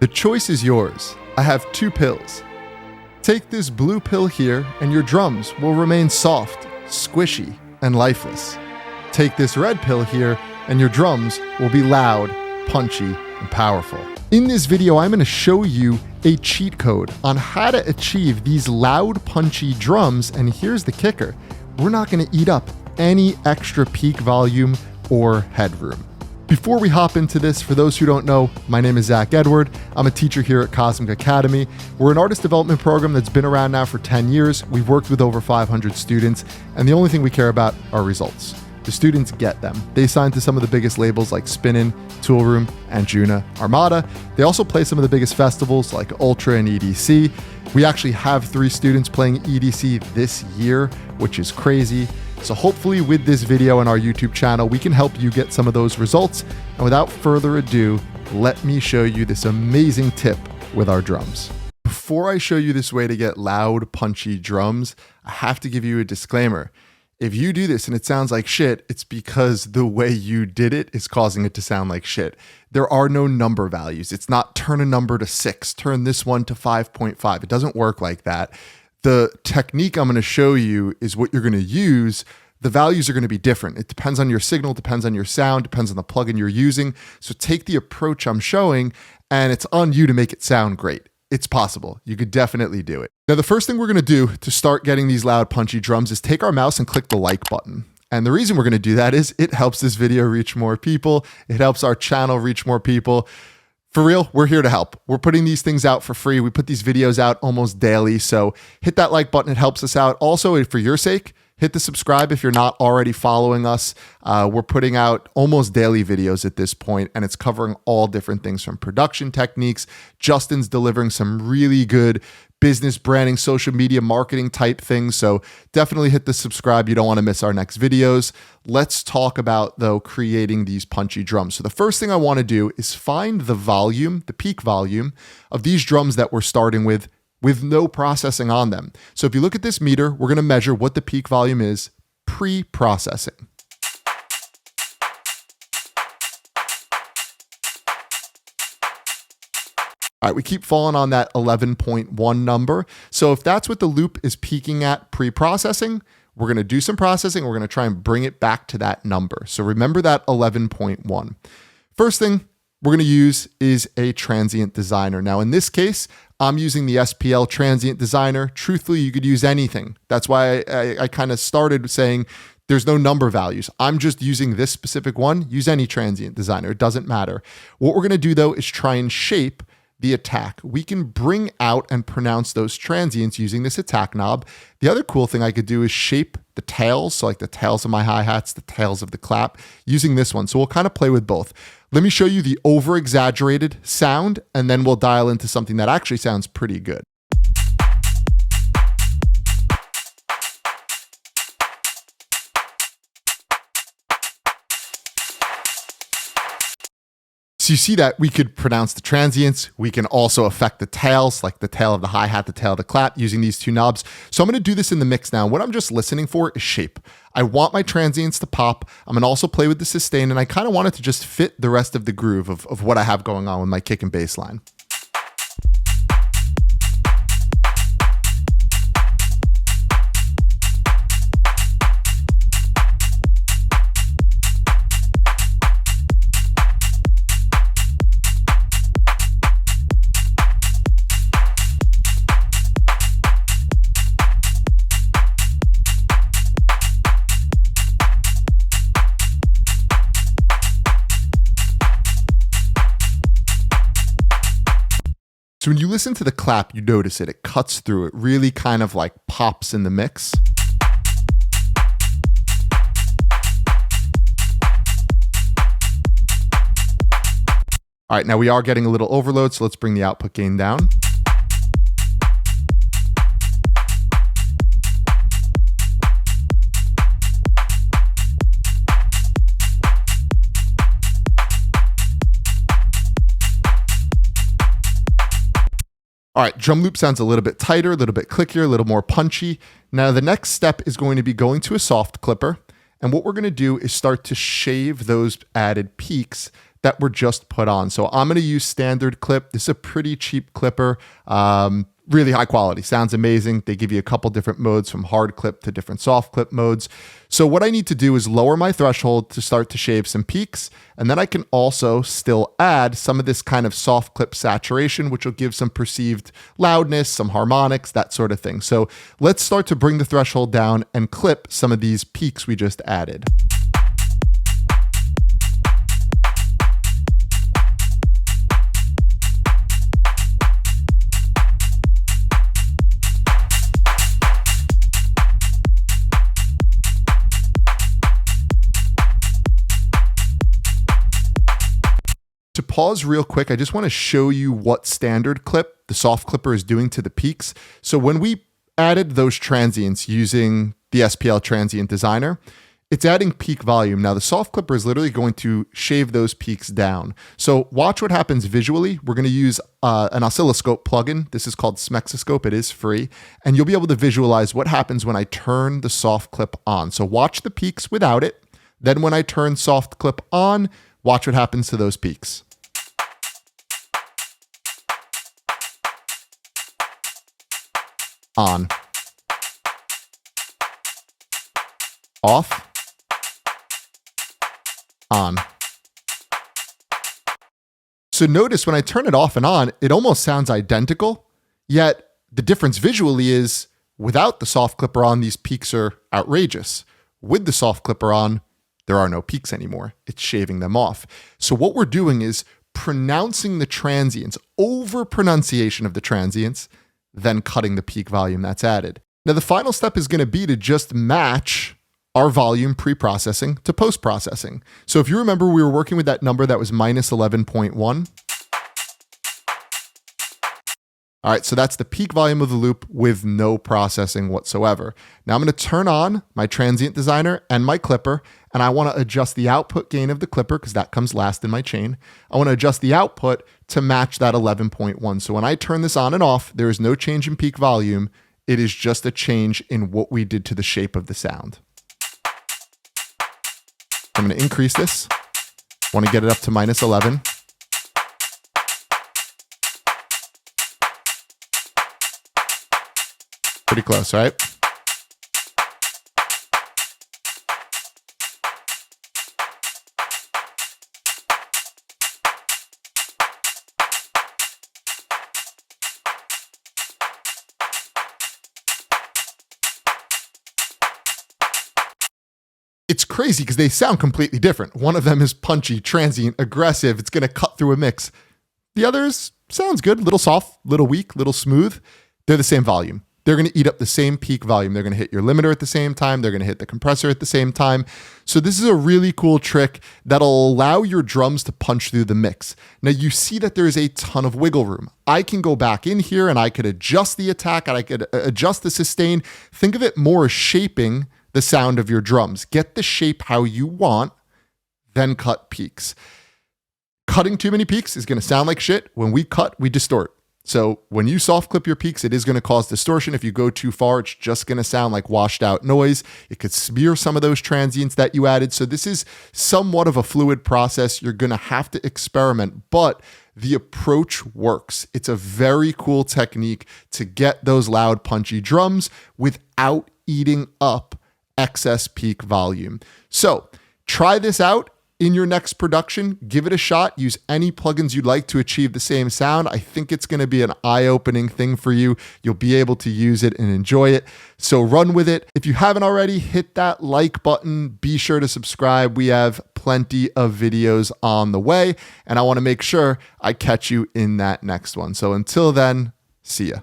The choice is yours. I have two pills. Take this blue pill here and your drums will remain soft, squishy, and lifeless. Take this red pill here and your drums will be loud, punchy, and powerful. In this video, I'm going to show you a cheat code on how to achieve these loud, punchy drums, and here's the kicker. We're not going to eat up any extra peak volume or headroom. Before we hop into this, for those who don't know, my name is Zach Edward. I'm a teacher here at Cosmic Academy. We're an artist development program that's been around now for 10 years. We've worked with over 500 students, and the only thing we care about are results. The students get them. They sign to some of the biggest labels like Spinnin, Toolrom, Anjuna, Armada. They also play some of the biggest festivals like Ultra and EDC. We actually have 3 students playing EDC this year, which is crazy. So hopefully with this video on our YouTube channel, we can help you get some of those results. And without further ado, let me show you this amazing tip with our drums. Before I show you this way to get loud, punchy drums, I have to give you a disclaimer. If you do this and it sounds like shit, it's because the way you did it is causing it to sound like shit. There are no number values. It's not turn a number to 6, turn this one to 5.5. It doesn't work like that. The technique I'm going to show you is what you're going to use. The values are going to be different. It depends on your signal, depends on your sound, depends on the plugin you're using. So take the approach I'm showing, and it's on you to make it sound great. It's possible. You could definitely do it. Now, the first thing we're going to do to start getting these loud, punchy drums is take our mouse and click the like button. And the reason we're going to do that is it helps this video reach more people. It helps our channel reach more people. For real, we're here to help. We're putting these things out for free. We put these videos out almost daily. So hit that like button. It helps us out. Also, for your sake, hit the subscribe if you're not already following us. We're putting out almost daily videos at this point, and it's covering all different things from production techniques. Justin's delivering some really good business branding, social media marketing type things. So definitely hit the subscribe. You don't want to miss our next videos. Let's talk about, though, creating these punchy drums. So the first thing I want to do is find the volume, the peak volume of these drums that we're starting with no processing on them. So if you look at this meter, we're going to measure what the peak volume is pre-processing. All right, we keep falling on that 11.1 number. So if that's what the loop is peaking at pre-processing, we're going to do some processing. We're going to try and bring it back to that number. So remember that 11.1. First thing we're going to use is a transient designer. Now, in this case, I'm using the SPL transient designer. Truthfully, you could use anything. That's why I kind of started saying there's no number values. I'm just using this specific one. Use any transient designer. It doesn't matter. What we're going to do, though, is try and shape the attack. We can bring out and pronounce those transients using this attack knob. The other cool thing I could do is shape the tails, so like the tails of my hi-hats, the tails of the clap, using this one. So we'll kind of play with both. Let me show you the over-exaggerated sound, and then we'll dial into something that actually sounds pretty good. So you see that we could pronounce the transients. We can also affect the tails, like the tail of the hi-hat, the tail of the clap, using these two knobs. So I'm going to do this in the mix now. What I'm just listening for is shape. I want my transients to pop. I'm going to also play with the sustain, and I kind of want it to just fit the rest of the groove of what I have going on with my kick and bass line. So when you listen to the clap, you notice it. It cuts through. It really kind of like pops in the mix. All right, now we are getting a little overload, so let's bring the output gain down. All right, drum loop sounds a little bit tighter, a little bit clickier, a little more punchy. Now the next step is going to be going to a soft clipper. And what we're going to do is start to shave those added peaks that were just put on. So I'm going to use standard clip. This is a pretty cheap clipper. Really high quality, sounds amazing. They give you a couple different modes from hard clip to different soft clip modes. So what I need to do is lower my threshold to start to shave some peaks. And then I can also still add some of this kind of soft clip saturation, which will give some perceived loudness, some harmonics, that sort of thing. So let's start to bring the threshold down and clip some of these peaks we just added. To pause real quick, I just want to show you what standard clip the soft clipper is doing to the peaks. So when we added those transients using the SPL Transient Designer, it's adding peak volume. Now the soft clipper is literally going to shave those peaks down. So watch what happens visually. We're going to use an oscilloscope plugin. This is called Smexoscope. It is free. And you'll be able to visualize what happens when I turn the soft clip on. So watch the peaks without it. Then when I turn soft clip on, watch what happens to those peaks. On. Off. On. So notice when I turn it off and on, it almost sounds identical, yet the difference visually is without the soft clipper on, these peaks are outrageous. With the soft clipper on, there are no peaks anymore. It's shaving them off. So what we're doing is pronouncing the transients, over pronunciation of the transients, then cutting the peak volume that's added. Now the final step is going to be to just match our volume pre-processing to post-processing. So if you remember, we were working with that number that was minus 11.1. All right, so that's the peak volume of the loop with no processing whatsoever. Now I'm going to turn on my Transient Designer and my clipper, and I want to adjust the output gain of the clipper because that comes last in my chain. I want to adjust the output to match that 11.1. So when I turn this on and off, there is no change in peak volume. It is just a change in what we did to the shape of the sound. I'm going to increase this. I want to get it up to minus 11. Pretty close, right? It's crazy because they sound completely different. One of them is punchy, transient, aggressive. It's going to cut through a mix. The others sounds good, little soft, little weak, little smooth. They're the same volume. They're going to eat up the same peak volume. They're going to hit your limiter at the same time. They're going to hit the compressor at the same time. So this is a really cool trick that'll allow your drums to punch through the mix. Now you see that there is a ton of wiggle room. I can go back in here and I could adjust the attack and I could adjust the sustain. Think of it more as shaping the sound of your drums. Get the shape how you want, then cut peaks. Cutting too many peaks is going to sound like shit. When we cut, we distort. So when you soft clip your peaks, it is going to cause distortion. If you go too far, it's just going to sound like washed out noise. It could smear some of those transients that you added. So this is somewhat of a fluid process. You're going to have to experiment, but the approach works. It's a very cool technique to get those loud, punchy drums without eating up excess peak volume. So try this out in your next production. Give it a shot. Use any plugins you'd like to achieve the same sound. I think it's going to be an eye-opening thing for you. You'll be able to use it and enjoy it. So run with it. If you haven't already, hit that like button. Be sure to subscribe. We have plenty of videos on the way, and I want to make sure I catch you in that next one. So until then, see ya.